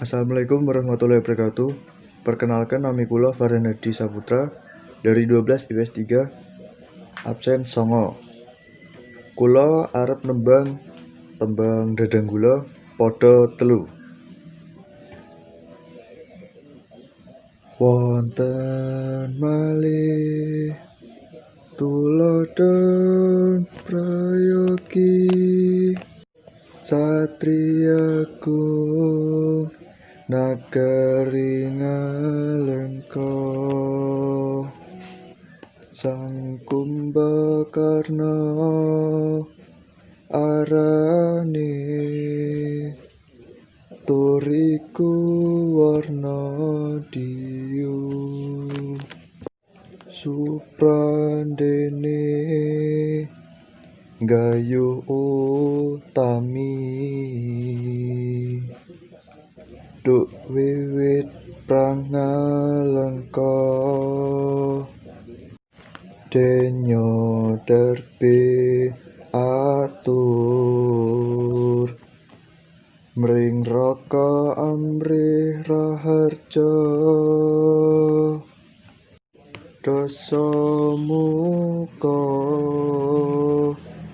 Assalamualaikum warahmatullahi wabarakatuh. Perkenalkan, nami kula Farhan Hadi Saputra dari 12 IPS 3 absen songo. Kula arep nembang tembang Dadang Gula Padha Telu. Wonten malih tuladha prayogi satriyaku nagari ngalengka sang Kumbakarna arane turiku warna diyu suprandene gayu utami duk wiwit prangalengka denyo derbe atur mring raka amrih raharja dasa muka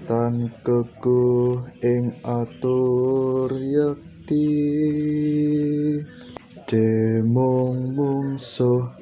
tan keguh ing atur yakti demung mungsuh